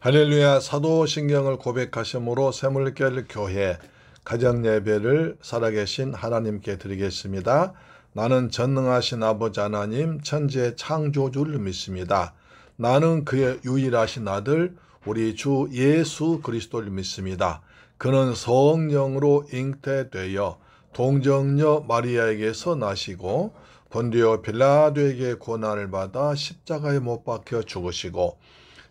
할렐루야. 사도신경을 고백하심으로 샘물결 교회 가정예배를 살아계신 하나님께 드리겠습니다. 나는 전능하신 아버지 하나님 천지의 창조주를 믿습니다. 나는 그의 유일하신 아들 우리 주 예수 그리스도를 믿습니다. 그는 성령으로 잉태되어 동정녀 마리아에게서 나시고 본디오 빌라도에게 고난을 받아 십자가에 못 박혀 죽으시고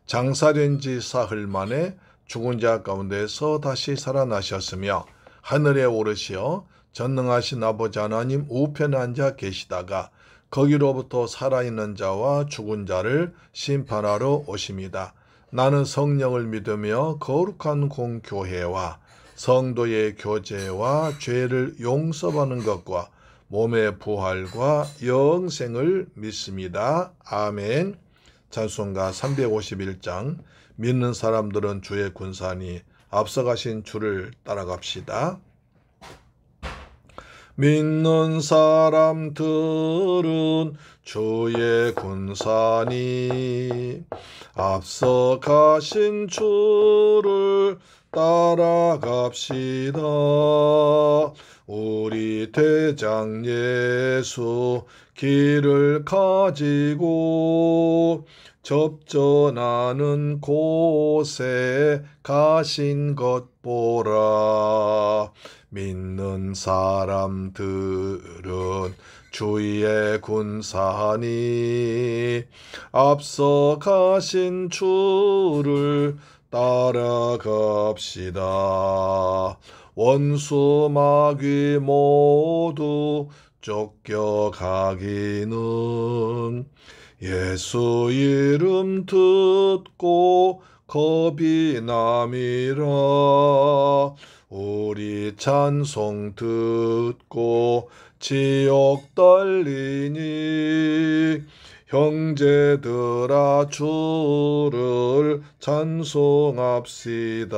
장사된 지 사흘 만에 죽은 자 가운데서 다시 살아나셨으며 하늘에 오르시어 전능하신 아버지 하나님 우편에 앉아 계시다가 거기로부터 살아있는 자와 죽은 자를 심판하러 오십니다. 나는 성령을 믿으며 거룩한 공교회와 성도의 교제와 죄를 용서받는 것과 몸의 부활과 영생을 믿습니다. 아멘. 찬송가 351장 믿는 사람들은 주의 군사니 앞서가신 주를 따라갑시다. 믿는 사람들은 주의 군사니 앞서가신 주를 따라갑시다. 우리 대장 예수 길을 가지고 접전하는 곳에 가신 것 보라. 믿는 사람들은 주의 군사니 앞서 가신 주를 따라갑시다. 원수 마귀 모두 쫓겨가기는 예수 이름 듣고 겁이 남이라. 우리 찬송 듣고 지옥 달리니 형제들아 주를 찬송합시다.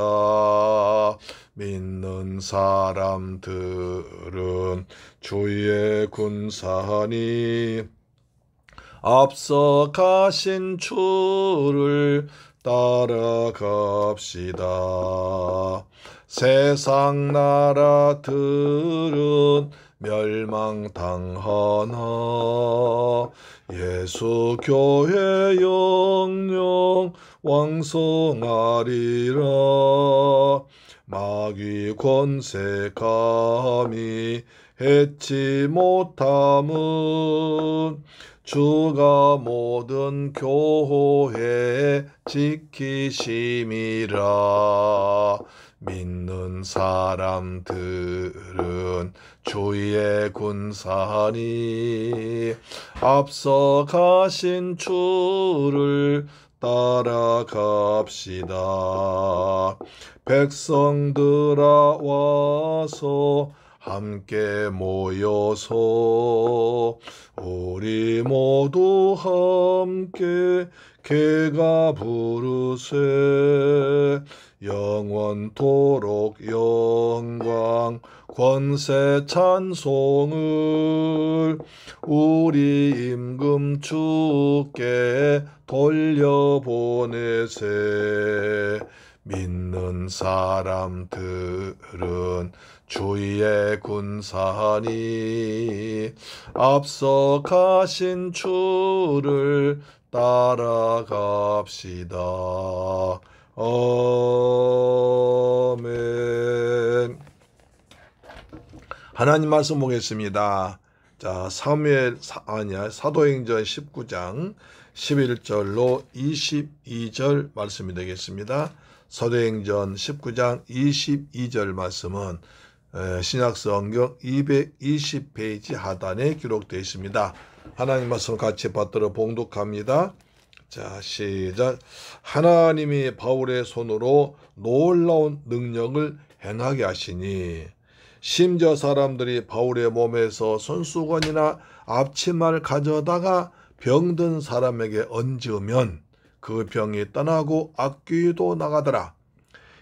믿는 사람들은 주의 군사니 앞서 가신 주를 따라갑시다. 세상 나라들은 멸망당하나 예수 교회 영영 왕성하리라. 마귀 권세 감히 해치 못함은 주가 모든 교회 지키심이라. 믿는 사람들은 주의 군사니 앞서 가신 주를 따라갑시다. 백성들아 와서 함께 모여서 우리 모두 함께 개가 부르세. 영원토록 영광 권세 찬송을 우리 임금 주께 돌려보내세. 믿는 사람들은 주의 군사니 앞서 가신 주를 따라갑시다. 아멘. 하나님 말씀 보겠습니다. 자, 사도행전 19장 11절로 22절 말씀이 되겠습니다. 사도행전 19장 22절 말씀은 신약성경 220페이지 하단에 기록되어 있습니다. 하나님 말씀 같이 받들어 봉독합니다. 자, 시작. 하나님이 바울의 손으로 놀라운 능력을 행하게 하시니 심지어 사람들이 바울의 몸에서 손수건이나 앞치마를 가져다가 병든 사람에게 얹으면 그 병이 떠나고 악귀도 나가더라.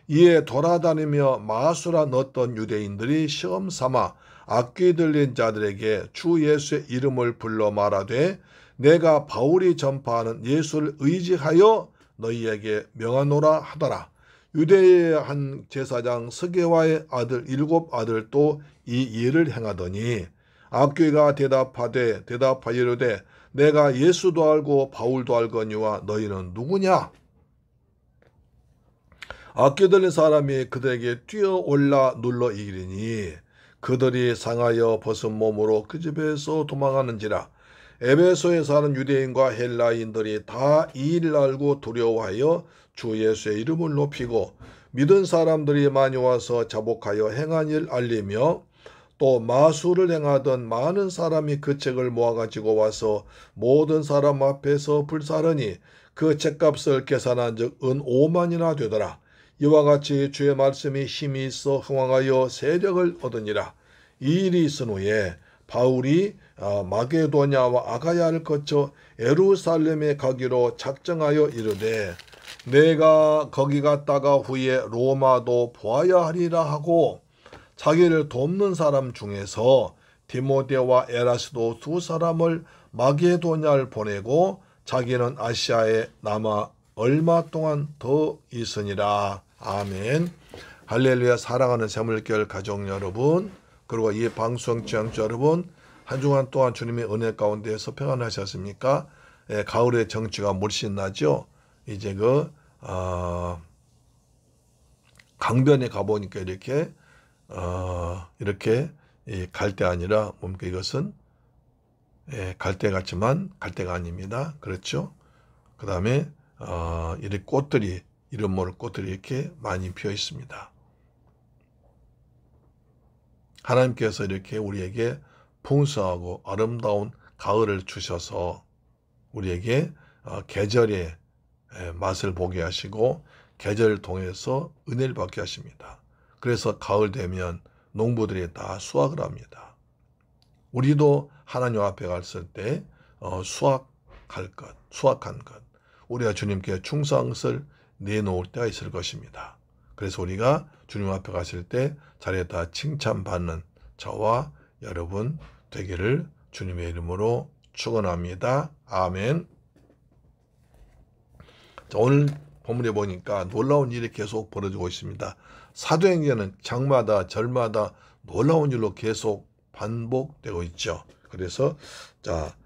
이에 돌아다니며 마술하 넣었던 유대인들이 시험 삼아 악귀 들린 자들에게 주 예수의 이름을 불러 말하되 내가 바울이 전파하는 예수를 의지하여 너희에게 명하노라 하더라. 유대의 한 제사장 스게와의 아들 7 아들도 이 예를 행하더니 악귀가 대답하여 이르되 내가 예수도 알고 바울도 알거니와 너희는 누구냐? 악귀 들린 사람이 그들에게 뛰어올라 눌러 이기리니 그들이 상하여 벗은 몸으로 그 집에서 도망하는지라. 에베소에 사는 유대인과 헬라인들이 다 이 일을 알고 두려워하여 주 예수의 이름을 높이고 믿은 사람들이 많이 와서 자복하여 행한 일 알리며 또 마술을 행하던 많은 사람이 그 책을 모아가지고 와서 모든 사람 앞에서 불사르니 그 책값을 계산한 즉 은 5만이나 되더라. 이와 같이 주의 말씀이 힘이 있어 흥왕하여 세력을 얻으니라. 이 일이 있은 후에 바울이 마게도냐와 아가야를 거쳐 예루살렘에 가기로 작정하여 이르되 내가 거기 갔다가 후에 로마도 보아야 하리라 하고 자기를 돕는 사람 중에서 디모데와 에라스도 2 사람을 마게도냐를 보내고 자기는 아시아에 남아 얼마 동안 더 있으니라. 아멘. 할렐루야. 사랑하는 새물결 가족 여러분, 그리고 이 방송 청취자 여러분, 한 주간 동안 주님의 은혜 가운데서 평안하셨습니까? 예, 가을의 정취가 물씬 나죠. 이제 강변에 가보니까 이렇게 갈대 아니라 뭡니까 이것은 갈대 같지만 갈대가 아닙니다. 그렇죠? 그 다음에 이렇게 꽃들이 이름 모를 꽃들이 이렇게 많이 피어 있습니다. 하나님께서 이렇게 우리에게 풍성하고 아름다운 가을을 주셔서 우리에게 계절의 맛을 보게 하시고 계절을 통해서 은혜를 받게 하십니다. 그래서 가을 되면 농부들이 다 수확을 합니다. 우리도 하나님 앞에 갔을 때 수확한 것, 우리가 주님께 충성을 내놓을 때가 있을 것입니다. 그래서 우리가 주님 앞에 갔을 때 자리에다 칭찬받는 저와 여러분 되기를 주님의 이름으로 축원합니다. 아멘. 자, 오늘 본문에 보니까 놀라운 일이 계속 벌어지고 있습니다. 사도행전은 장마다 절마다 놀라운 일로 계속 반복되고 있죠. 그래서 자,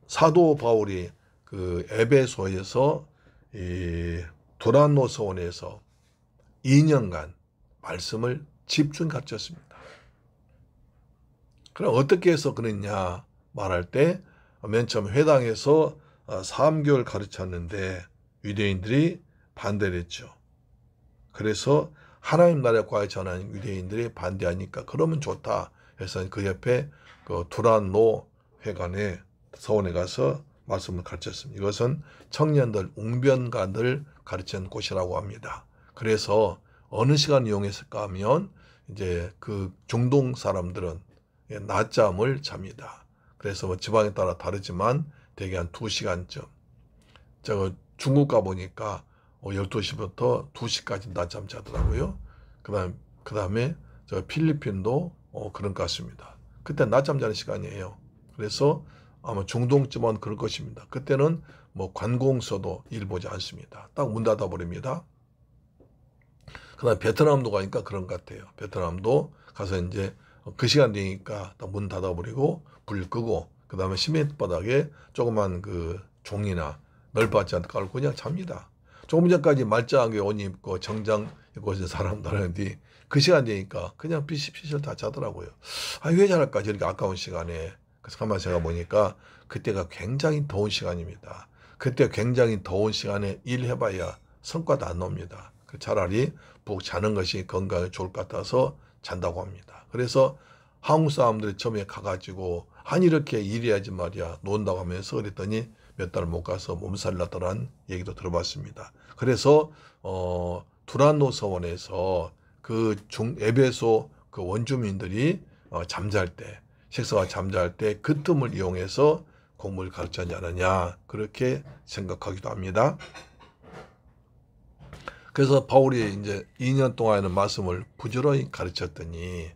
사도 바울이 그 에베소에서 이 두란노 서원에서 2년간 말씀을 집중 가르쳤습니다. 그럼 어떻게 해서 그랬냐 말할 때 맨 처음 회당에서 3개월 가르쳤는데 유대인들이 반대를 했죠. 그래서 하나님 나라과의 전하는 유대인들이 반대하니까 그러면 좋다 해서 그 옆에 그 두란노 회관에 서원에 가서 말씀을 가르쳤습니다. 이것은 청년들, 웅변가들 가르치는 곳이라고 합니다. 그래서 어느 시간을 이용했을까 하면 이제 그 중동 사람들은 낮잠을 잡니다. 그래서 뭐 지방에 따라 다르지만 대개 한 2시간쯤. 중국 가보니까 12시부터 2시까지 낮잠 자더라고요. 그 다음에 필리핀도 그런 것 같습니다. 그때 낮잠 자는 시간이에요. 그래서 아마 중동쯤은 그럴 것입니다. 그때는 뭐 관공서도 일 보지 않습니다. 딱 문 닫아 버립니다. 그 다음에 베트남도 가니까 그런 것 같아요. 베트남도 가서 이제 그 시간 되니까 딱 문 닫아 버리고 불 끄고 그 다음에 시멘트 바닥에 조그만 그 종이나 널받지 않게 깔고 그냥 잡니다. 조금 전까지 말짱하게 옷 입고 정장 입고 있는 사람들은 그 시간 되니까 그냥 피실피실 다 자더라고요. 왜 잘할까 저렇게 아까운 시간에. 그래서 가만히 생각해 보니까 그때가 굉장히 더운 시간입니다. 그때 굉장히 더운 시간에 일해봐야 성과도 안 나옵니다. 차라리 푹 자는 것이 건강에 좋을 것 같아서 잔다고 합니다. 그래서 한국 사람들이 처음에 가가지고 이렇게 일해야지 말이야 논다고 하면서 그랬더니 몇 달 못 가서 몸살 났다는 얘기도 들어봤습니다. 그래서 두란노 서원에서 에베소 그 원주민들이 잠잘 때 식사가 잠잘 때 그 틈을 이용해서 공부를 가르치지 않느냐 그렇게 생각하기도 합니다. 그래서 바울이 이제 2년 동안의 말씀을 부지런히 가르쳤더니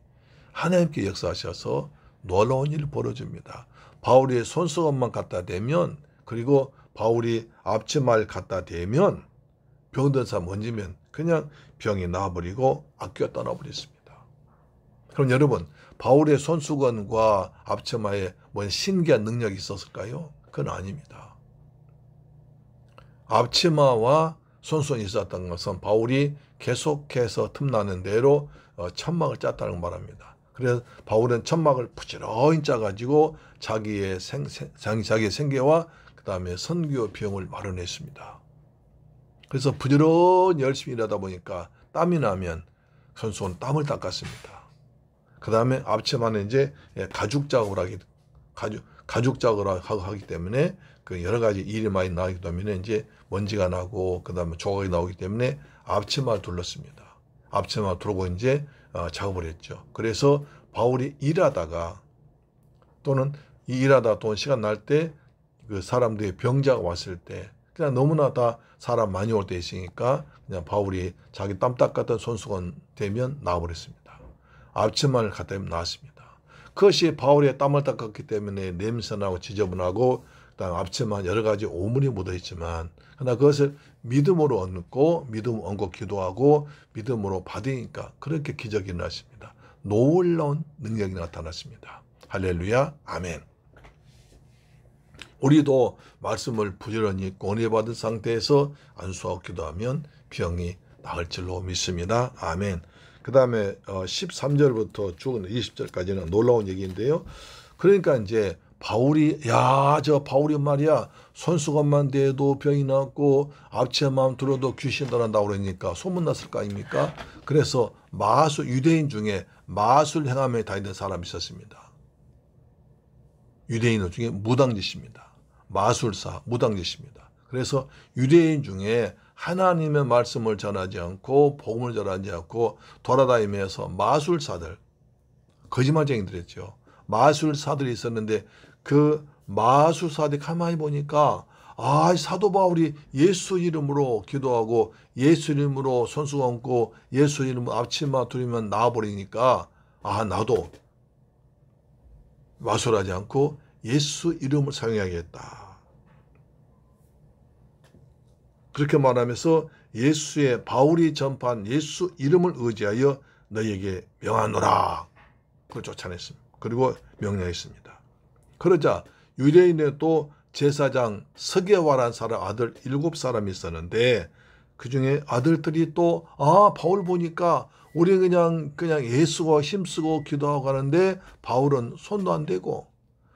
하나님께 역사하셔서 놀라운 일이 벌어집니다. 바울이 손수건만 갖다 대면 그리고 바울이 앞치마를 갖다 대면 병든 사람 얹으면 그냥 병이 나아버리고 악귀가 떠나버렸습니다. 그럼 여러분, 바울의 손수건과 앞치마에 뭔 신기한 능력이 있었을까요? 그건 아닙니다. 앞치마와 손수건이 있었던 것은 바울이 계속해서 틈나는 대로 천막을 짰다는 말합니다. 그래서 바울은 천막을 부지런히 짜가지고 자기의 생계와 그 다음에 선교 비용을 마련했습니다. 그래서 부지런히 열심히 일하다 보니까 땀이 나면 손수건 땀을 닦았습니다. 그 다음에 앞치마는 이제 가죽 작업을 하기 때문에 그 여러 가지 일이 많이 나기 때문에 이제 먼지가 나고 그 다음에 조각이 나오기 때문에 앞치마를 둘렀습니다. 앞치마 두르고 이제 작업을 했죠. 그래서 바울이 일하다가 또는 일하다 또 시간 날 때 그 사람들이 병자가 왔을 때 그냥 너무나 다 사람 많이 올 때 있으니까 그냥 바울이 자기 땀 닦았던 손수건 대면 나와버렸습니다. 앞치마를 갖다 대면 나왔습니다. 그것이 바울의 땀을 닦았기 때문에 냄새나고 지저분하고 그다음 앞치마 여러 가지 오물이 묻어 있지만 그러나 그것을 믿음으로 얻고 믿음 얻고 기도하고 믿음으로 받으니까 그렇게 기적이 일어났습니다. 놀라운 능력이 나타났습니다. 할렐루야, 아멘. 우리도 말씀을 부지런히 권해받은 상태에서 안수하고 기도하면 병이 나을 줄로 믿습니다. 아멘. 그 다음에 13절부터 쭉 20절까지는 놀라운 얘기인데요. 그러니까 이제 바울이 바울이 말이야 손수건만 대도 병이 났고 앞치마만 들어도 귀신 떠난다고 그러니까 소문났을 거 아닙니까? 그래서 유대인 중에 마술 행함에 다니는 사람이 있었습니다. 유대인 중에 무당짓입니다. 마술사, 무당짓입니다. 그래서 유대인 중에 하나님의 말씀을 전하지 않고 복음을 전하지 않고 돌아다니면서 마술사들, 거짓말쟁이들이었죠. 마술사들이 있었는데 그 마술사들이 가만히 보니까 사도 바울이 예수 이름으로 기도하고 예수 이름으로 손수 얹고 예수 이름으로 앞치마 두르면 나와버리니까 나도 마술하지 않고 예수 이름을 사용해야겠다. 그렇게 말하면서 바울이 전파한 예수 이름을 의지하여 너희에게 명하노라. 그걸 쫓아냈습니다. 그리고 명령했습니다. 그러자 유대인의 또 제사장 스게와라는 사람 아들 7사람이 있었는데 그 중에 아들들이 또 바울 보니까 우리 그냥 예수가 힘쓰고 기도하고 하는데 바울은 손도 안 대고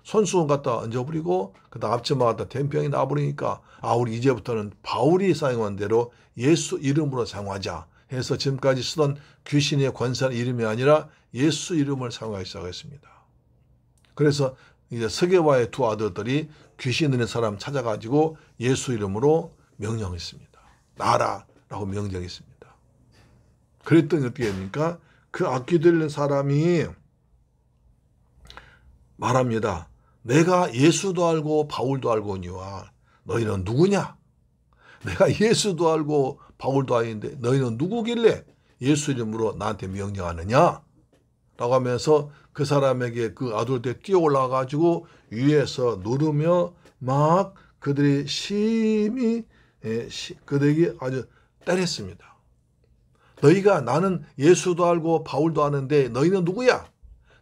손수건 갖다 얹어버리고 그다음 앞치마 갖다 대병이 나버리니까 우리 이제부터는 바울이 사용한 대로 예수 이름으로 사용하자 해서 지금까지 쓰던 귀신의 권세한 이름이 아니라 예수 이름을 사용하기 시작했습니다. 그래서 이제 스게와의 두 아들들이 귀신 있는 사람 찾아가지고 예수 이름으로 명령했습니다. 나라라고 명령했습니다. 그랬더니 어떻게 됩니까? 그 악귀 들린 사람이 말합니다. 내가 예수도 알고 바울도 알거니와 너희는 누구냐? 내가 예수도 알고 바울도 아는데 너희는 누구길래 예수 이름으로 나한테 명령하느냐? 라고 하면서 그 사람에게 그 아들한테 뛰어 올라가가지고 위에서 누르며 막 그들이 심히 그들에게 아주 때렸습니다. 너희가 나는 예수도 알고 바울도 아는데 너희는 누구야?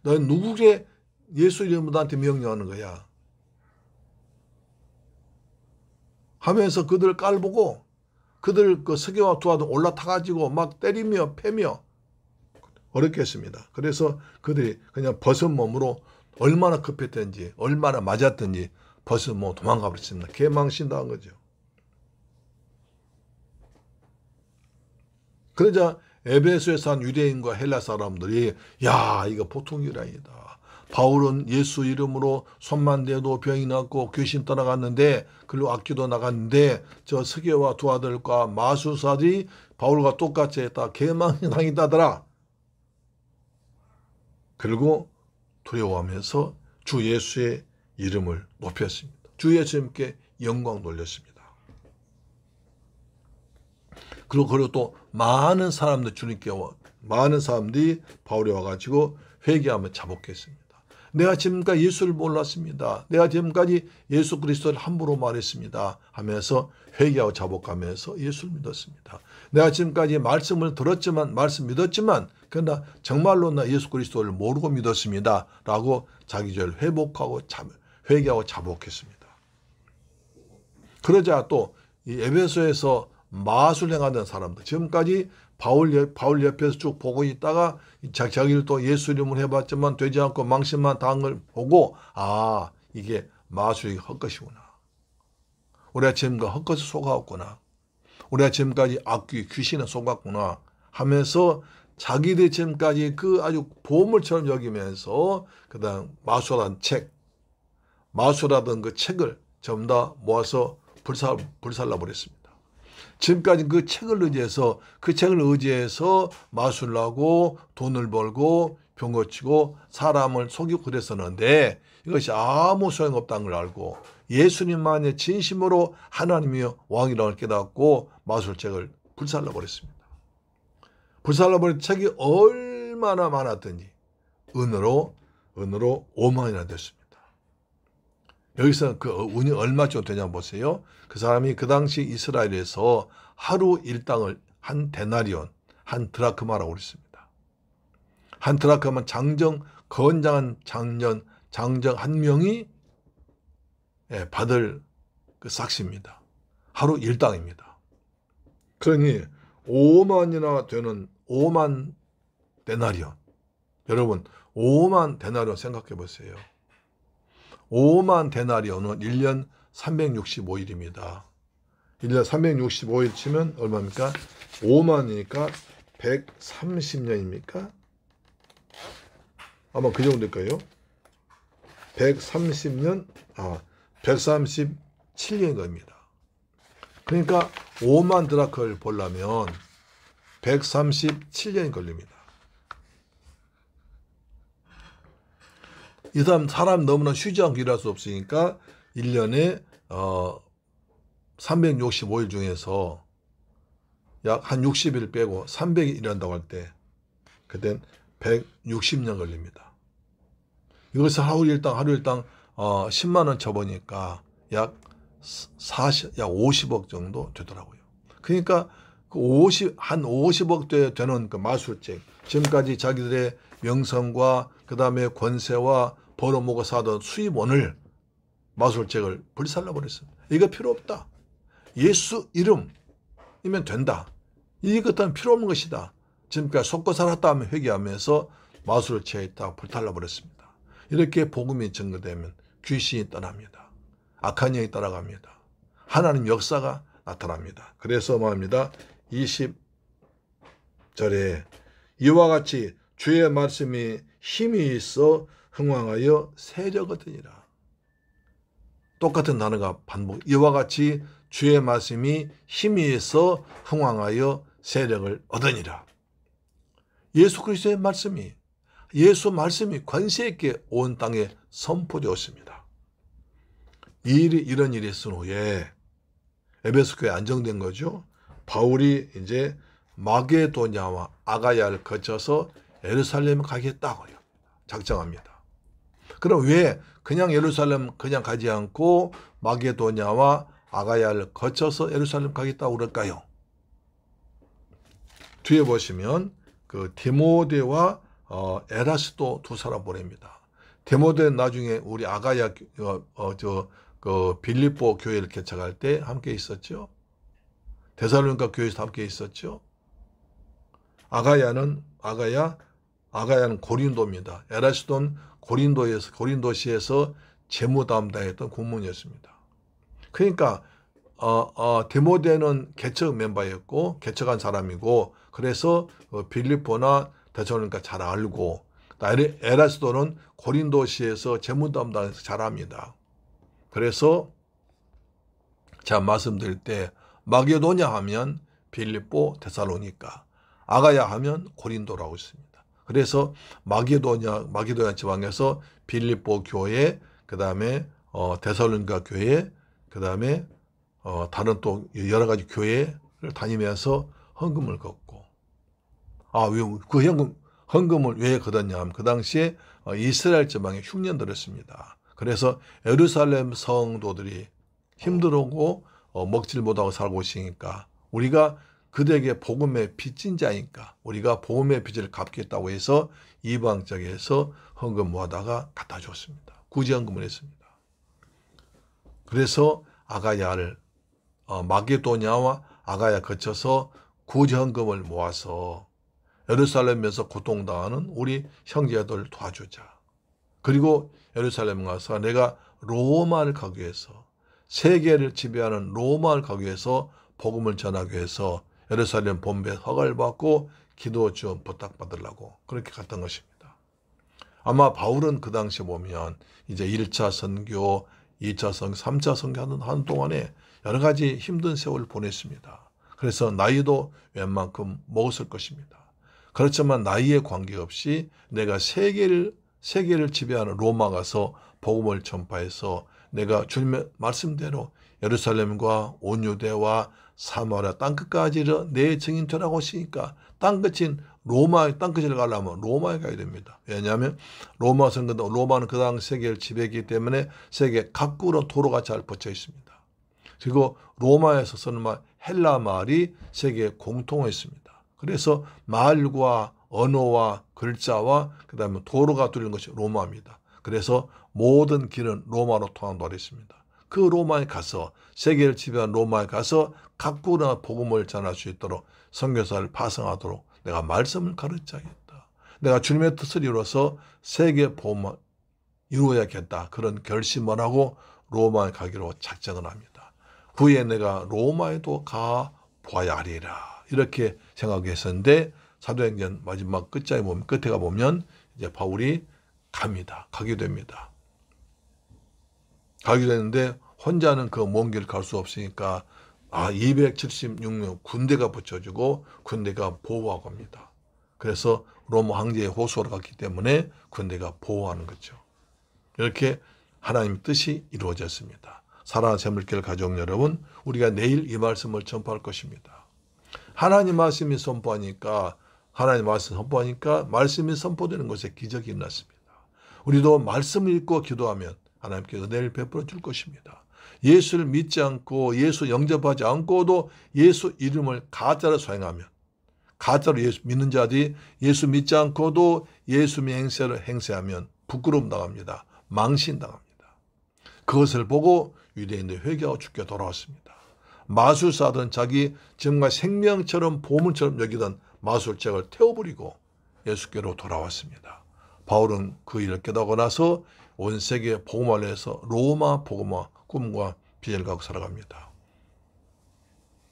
너희는 누구게 예수 이름으로 나한테 명령하는 거야? 하면서 그들을 깔보고 그들 그 스게와 두 아들 올라타가지고 막 때리며 패며 어렵게 했습니다. 그래서 그들이 그냥 벗은 몸으로 얼마나 급했든지 얼마나 맞았든지 벗은 몸 도망가 버렸습니다. 개망신당한 거죠. 그러자 에베소에 산 유대인과 헬라 사람들이 이거 보통 일 아니다. 바울은 예수 이름으로 손만 대도 병이 났고 귀신 떠나갔는데 그리고 악귀도 나갔는데 저 스게와 두 아들과 마술사들이 바울과 똑같이 했다. 개망신당이다더라. 그리고 두려워하면서 주 예수의 이름을 높였습니다. 주 예수님께 영광 돌렸습니다. 그리고 또 많은 사람들이 바울에 와가지고 회개하며 자복했습니다. 내가 지금까지 예수를 몰랐습니다. 내가 지금까지 예수 그리스도를 함부로 말했습니다. 하면서 회개하고 자복하면서 예수를 믿었습니다. 내가 지금까지 말씀을 들었지만, 말씀 믿었지만, 그러나 정말로 나 예수 그리스도를 모르고 믿었습니다. 라고 자기 죄를 회복하고 회개하고 자복했습니다. 그러자 또 이 에베소에서 마술 행하던 사람들, 지금까지 바울 옆에서 쭉 보고 있다가 자기를 또 예수 이름을 해봤지만 되지 않고 망신만 당한 걸 보고, 아, 이게 마술이 헛것이구나. 우리가 지금까지 헛것에 속아왔구나. 우리가 지금까지 악귀, 귀신에 속았구나 하면서 자기들 지금까지 그 아주 보물처럼 여기면서 그 다음 마술하던 그 책을 전부 다 모아서 불살라버렸습니다. 지금까지 그 책을 의지해서 마술을 하고 돈을 벌고 병 고치고 사람을 속이고 그랬었는데 이것이 아무 소용없다는 걸 알고 예수님만의 진심으로 하나님이 왕이라는 걸 깨닫고 마술책을 불살라버렸습니다. 불살라버린 책이 얼마나 많았더니 은으로 5만이나 됐습니다. 여기서 그 운이 얼마쯤 되냐 보세요. 그 사람이 그 당시 이스라엘에서 하루 일당을 한 데나리온, 한 드라크마라고 그랬습니다. 한 드라크마는 건장한 장정 한 명이 받을 그 삭시입니다. 하루 일당입니다. 그러니 5만이나 되는 5만 데나리온. 여러분 5만 데나리온 생각해 보세요. 5만 데나리온은 1년 365일입니다. 1년 365일 치면 얼마입니까? 5만이니까 130년입니까? 아마 그 정도일까요? 130년, 137년인 겁니다. 그러니까 5만 드라크를 보려면 137년이 걸립니다. 이 사람 너무나 쉬지 않고 일할 수 없으니까 1년에 365일 중에서 약 한 60일 빼고 300일 일한다고 할 때 그땐 160년 걸립니다. 이것을 하루 일당 10만 원 쳐보니까 약 50억 정도 되더라고요. 그러니까 한 50억 되는 그 마술책, 지금까지 자기들의 명성과 그 다음에 권세와 벌어먹어 사던 수입원을 마술책을 불살라버렸습니다. 이거 필요 없다. 예수 이름이면 된다. 이것은 필요 없는 것이다. 지금까지 속고 살았다 하면 회개하면서 마술책에 있다가 불살라버렸습니다. 이렇게 복음이 증거되면 귀신이 떠납니다. 악한 영이 따라갑니다. 하나님 역사가 나타납니다. 그래서 말합니다. 20절에 이와 같이 주의 말씀이 힘이 있어 흥왕하여 세력 얻으니라. 똑같은 단어가 반복. 이와 같이 주의 말씀이 힘이 있어 흥왕하여 세력을 얻으니라. 예수 그리스도의 말씀이, 예수 말씀이 권세 있게 온 땅에 선포되었습니다. 이런 일이 있은 후에 에베소 교회 안정된 거죠. 바울이 이제 마게도냐와 아가야를 거쳐서 예루살렘에 가겠다고요. 작정합니다. 그럼 왜 그냥 예루살렘 그냥 가지 않고 마게도냐와 아가야를 거쳐서 예루살렘 가겠다고 그럴까요? 뒤에 보시면 그 디모데와 에라스도 두 사람 보냅니다. 디모데는 나중에 우리 아가야 빌립보 교회를 개척할 때 함께 있었죠. 데살로니가 교회에서 함께 있었죠. 아가야는 고린도입니다. 에라스도는 고린도시에서 재무 담당했던 공무원이었습니다. 그러니까 디모데는 개척 멤버였고 개척한 사람이고 그래서 빌립보나 데살로니가 잘 알고 에라스도는 고린도시에서 재무 담당해서 잘 압니다. 그래서 제가 말씀드릴 때 마게도냐 하면 빌립보, 데살로니가, 아가야 하면 고린도라고 있습니다. 그래서 마게도냐 지방에서 빌립보 교회, 그 다음에 데살로니가 교회, 그 다음에 다른 또 여러 가지 교회를 다니면서 헌금을 걷고, 왜 그 헌금을 왜 거뒀냐 하면 그 당시에 이스라엘 지방에 흉년들었습니다. 그래서 예루살렘 성도들이 힘들고 먹질 못하고 살고 있으니까 우리가 그들에게 복음의 빚진 자니까 우리가 복음의 빚을 갚겠다고 해서 이방 지역에서 헌금 모아다가 갖다 줬습니다. 구제헌금을 했습니다. 그래서 아가야를 마게도냐와 아가야 거쳐서 구제헌금을 모아서 예루살렘에서 고통당하는 우리 형제들 도와주자. 그리고 예루살렘 가서 내가 로마를 가기 위해서 세계를 지배하는 로마를 가기 위해서 복음을 전하기 위해서 예루살렘 본부에 허가를 받고 기도 좀 부탁받으려고 그렇게 갔던 것입니다. 아마 바울은 그 당시에 보면 이제 1차 선교, 2차 선교, 3차 선교하는 한동안에 여러 가지 힘든 세월을 보냈습니다. 그래서 나이도 웬만큼 먹었을 것입니다. 그렇지만 나이에 관계없이 내가 세계를 지배하는 로마 가서 복음을 전파해서 내가 주님의 말씀대로 예루살렘과 온 유대와 사마리아 땅끝까지 내 증인 되라고 하시니까 땅끝인 로마의 땅끝을 가려면 로마에 가야 됩니다. 왜냐하면 로마는 그 당시 세계를 지배했기 때문에 세계 각국으로 도로가 잘 뻗쳐 있습니다. 그리고 로마에서 쓰는 말 헬라 말이 세계에 공통했습니다. 그래서 말과 언어와 글자와 그 다음에 도로가 뚫린 것이 로마입니다. 그래서 모든 길은 로마로 통한다고 했습니다. 그 로마에 가서 세계를 지배한 로마에 가서 각국으로 복음을 전할 수 있도록 선교사를 파송하도록 내가 말씀을 가르쳐야겠다. 내가 주님의 뜻을 이루어서 세계 복음을 이루어야겠다. 그런 결심을 하고 로마에 가기로 작정을 합니다. 후에 내가 로마에도 가 보아야 하리라. 이렇게 생각했었는데 사도행전 마지막 끝에 보면 이제 바울이 갑니다. 가게 됩니다. 가게 되는데 혼자는 그 먼 길 갈 수 없으니까 276명 군대가 붙여주고 군대가 보호하고 갑니다. 그래서 로마 황제의 호소로 갔기 때문에 군대가 보호하는 거죠. 이렇게 하나님의 뜻이 이루어졌습니다. 사랑하는 새물길 가족 여러분, 우리가 내일 이 말씀을 전파할 것입니다. 하나님 말씀이 선포하니까 말씀이 선포되는 곳에 기적이 일어났습니다. 우리도 말씀을 읽고 기도하면 하나님께 은혜를 베풀어 줄 것입니다. 예수를 믿지 않고 예수 영접하지 않고도 예수 이름을 가짜로 사용하면 가짜로 예수 믿는 자들이 예수 믿지 않고도 예수의 행세를 행세하면 부끄러움 당합니다. 망신당합니다. 그것을 보고 유대인들이 회개하고 죽게 돌아왔습니다. 마술사들은 자기 정말 생명처럼 보물처럼 여기던 마술책을 태워버리고 예수께로 돌아왔습니다. 바울은 그 일을 깨닫고 나서 온 세계에 복음화를 해서 로마 복음화 꿈과 비전을 갖고 살아갑니다.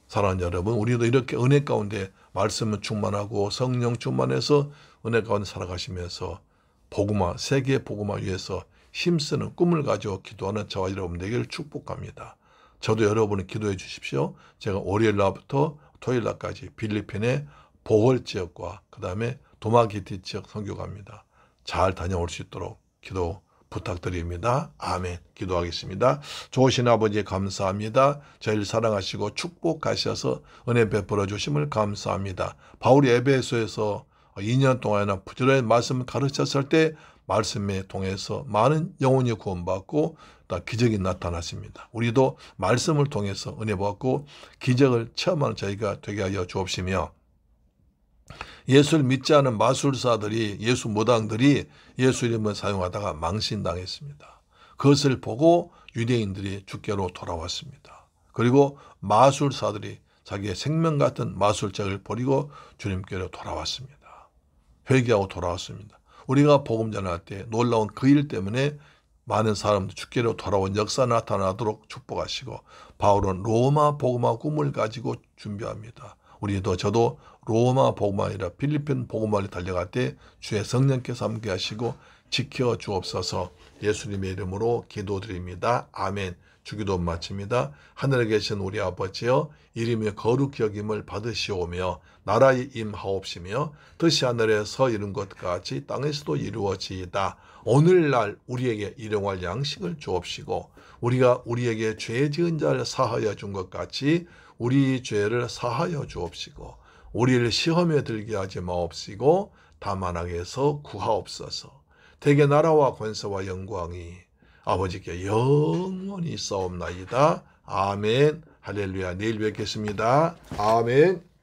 사랑하는 여러분, 우리도 이렇게 은혜 가운데 말씀을 충만하고 성령 충만해서 은혜 가운데 살아가시면서 복음화, 세계 복음화 위해서 힘쓰는 꿈을 가지고 기도하는 저와 여러분 되기를 축복합니다. 저도 여러분이 기도해 주십시오. 제가 월요일 날부터 토요일 날까지 필리핀의 보홀 지역과 그 다음에 도마기티 지역 선교 갑니다. 잘 다녀올 수 있도록 기도 부탁드립니다. 아멘. 기도하겠습니다. 좋으신 아버지 감사합니다. 저희를 사랑하시고 축복하셔서 은혜 베풀어 주심을 감사합니다. 바울이 에베소에서 2년 동안이나 부지런히 말씀을 가르쳤을 때 말씀에 통해서 많은 영혼이 구원받고 기적이 나타났습니다. 우리도 말씀을 통해서 은혜 받고 기적을 체험하는 저희가 되게 하여 주옵시며 예수를 믿지 않은 마술사들이 예수 무당들이 예수 이름을 사용하다가 망신당했습니다. 그것을 보고 유대인들이 주께로 돌아왔습니다. 그리고 마술사들이 자기의 생명 같은 마술책을 버리고 주님께로 돌아왔습니다. 회개하고 돌아왔습니다. 우리가 복음 전할 때 놀라운 그 일 때문에 많은 사람들 주께로 돌아온 역사 나타나도록 축복하시고 바울은 로마 복음화 꿈을 가지고 준비합니다. 저도 로마 복음화 아니라 필리핀 복음화를 달려갈 때 주의 성령께서 함께 하시고 지켜 주옵소서. 예수님의 이름으로 기도드립니다. 아멘. 주기도 마칩니다. 하늘에 계신 우리 아버지여, 이름이 거룩히 여김을 받으시오며 나라의 임하옵시며 뜻이 하늘에서 이룬 것 같이 땅에서도 이루어지이다. 오늘날 우리에게 일용할 양식을 주옵시고 우리가 우리에게 죄 지은 자를 사하여 준 것 같이 우리 죄를 사하여 주옵시고 우리를 시험에 들게 하지 마옵시고 다만하게 해서 구하옵소서. 대개 나라와 권세와 영광이 아버지께 영원히 있사옵나이다. 아멘. 할렐루야. 내일 뵙겠습니다. 아멘.